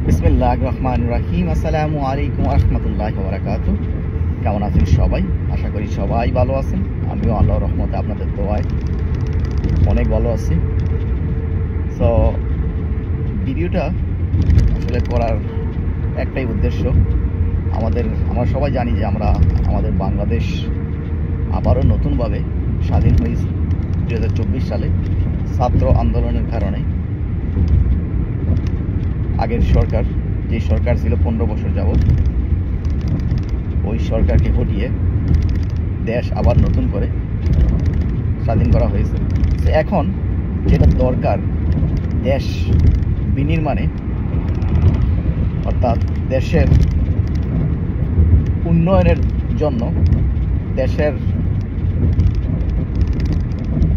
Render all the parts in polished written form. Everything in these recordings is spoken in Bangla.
বিসমিল্লাহির রহমানির রহিম। আসসালামু আলাইকুম ওয়া রাহমাতুল্লাহি ওয়া বারাকাতুহু। কেমন আছেন সবাই? আশা করি সবাই ভালো আছেন। আমিও আল্লাহর রহমতে আপনাদের দোয়ায় অনেক ভালো আছি। সো ভিডিওটা আসলে করার একটাই উদ্দেশ্য, আমরা সবাই জানি যে আমাদের বাংলাদেশ আবারও নতুনভাবে স্বাধীন হয়েছে 2024 সালে ছাত্র আন্দোলনের কারণে। আগের সরকার, যে সরকার ছিল 15 বছর যাবৎ, ওই সরকারকে হটিয়ে দেশ আবার নতুন করে স্বাধীন করা হয়েছে। এখন যেটা দরকার দেশ বিনির্মাণে, অর্থাৎ দেশের উন্নয়নের জন্য, দেশের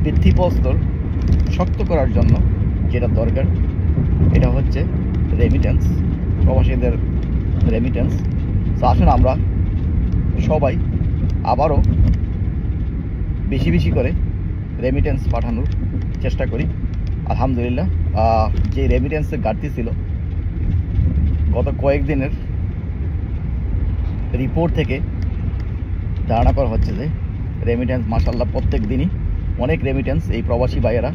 ভিত্তিপ্রস্তর শক্ত করার জন্য যেটা দরকার এটা হচ্ছে রেমিটেন্স, প্রবাসীদের রেমিটেন্স। তো আসুন আমরা সবাই আবারও বেশি বেশি করে রেমিটেন্স পাঠানোর চেষ্টা করি। আলহামদুলিল্লাহ, যে রেমিটেন্সের ঘাটতি ছিল গত কয়েকদিনের রিপোর্ট থেকে ধারণা করা হচ্ছে যে রেমিটেন্স মাশাআল্লাহ প্রত্যেক দিনই অনেক রেমিটেন্স এই প্রবাসী ভাইয়েরা,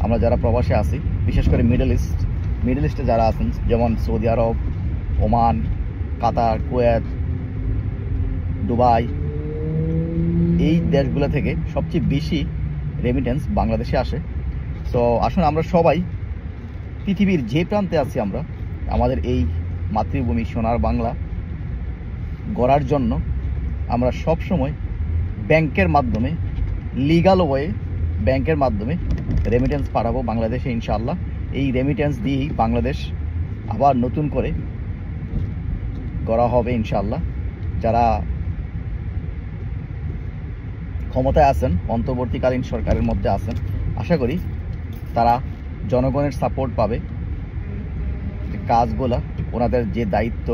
আমরা যারা প্রবাসে আছি, বিশেষ করে মিডল ইস্টে যারা আছেন, যেমন সৌদি আরব, ওমান, কাতার, কুয়েত, দুবাই, এই দেশগুলো থেকে সবচেয়ে বেশি রেমিটেন্স বাংলাদেশে আসে। সো আসুন আমরা সবাই পৃথিবীর যে প্রান্তে আছি আমরা আমাদের এই মাতৃভূমি সোনার বাংলা গড়ার জন্য আমরা সব সময় ব্যাংকের মাধ্যমে, লিগাল ওয়ে ব্যাংকের মাধ্যমে রেমিটেন্স পাঠাবো বাংলাদেশে ইনশাআল্লাহ। এই রেমিটেন্স দিয়েই বাংলাদেশ আবার নতুন করে গড়া হবে ইনশাআল্লাহ। যারা ক্ষমতায় আছেন, অন্তর্বর্তীকালীন সরকারের মধ্যে আছেন, আশা করি তারা জনগণের সাপোর্ট পাবে। কাজগুলা, ওনাদের যে দায়িত্ব,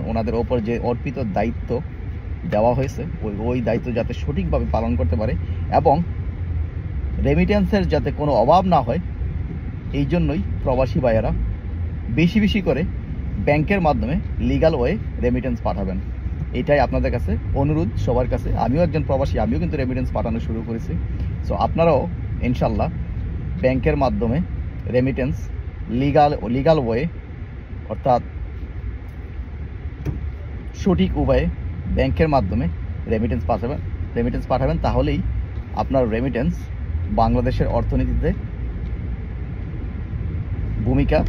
ওনাদের ওপর যে অর্পিত দায়িত্ব দেওয়া হয়েছে, ওই দায়িত্ব যাতে সঠিকভাবে পালন করতে পারে এবং রেমিটেন্সের যাতে কোনো অভাব না হয়, এই জন্যই প্রবাসী ভাইয়েরা বেশি বেশি করে ব্যাংকের মাধ্যমে লিগাল ওয়ে রেমিটেন্স পাঠাবেন। এটাই আপনাদের কাছে অনুরোধ সবার কাছে। আমিও একজন প্রবাসী, আমিও কিন্তু রেমিটেন্স পাঠানো শুরু করেছি। সো আপনারাও ইনশাল্লাহ ব্যাংকের মাধ্যমে রেমিটেন্স লিগাল ওয়ে, অর্থাৎ সঠিক উপায়ে ব্যাংকের মাধ্যমে রেমিটেন্স পাঠাবেন। তাহলেই আপনার রেমিটেন্স বাংলাদেশের অর্থনীতিতে ভূমিকা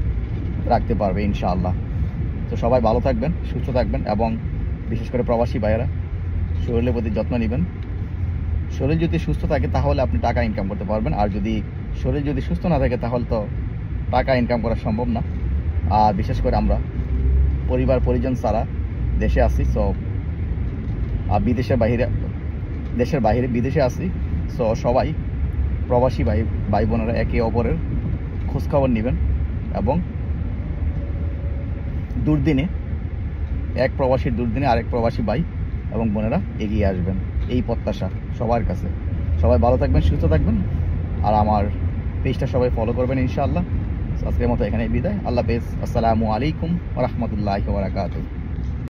রাখতে পারবে ইনশাআল্লাহ। তো সবাই ভালো থাকবেন, সুস্থ থাকবেন এবং বিশেষ করে প্রবাসী ভাইয়েরা শরীরের প্রতি যত্ন নেবেন। শরীর যদি সুস্থ থাকে তাহলে আপনি টাকা ইনকাম করতে পারবেন, আর শরীর যদি সুস্থ না থাকে তাহলে তো টাকা ইনকাম করা সম্ভব না। আর বিশেষ করে আমরা পরিবার পরিজন ছাড়া দেশে আছি, সো দেশের বাইরে বিদেশে আছি। সো সবাই প্রবাসী ভাই বোনেরা একে অপরের খোঁজখবর নেবেন এবং দুর্দিনে, এক প্রবাসীর দুর্দিনে আরেক প্রবাসী ভাই এবং বোনেরা এগিয়ে আসবেন, এই প্রত্যাশা সবার কাছে। সবাই ভালো থাকবেন, সুস্থ থাকবেন, আর আমার পেজটা সবাই ফলো করবেন ইনশাআল্লাহ। আজকের মতো এখানে বিদায়। আল্লাহ হাফেজ। আসসালামু আলাইকুম ওয়া রাহমাতুল্লাহি ওয়া বারাকাতুহু।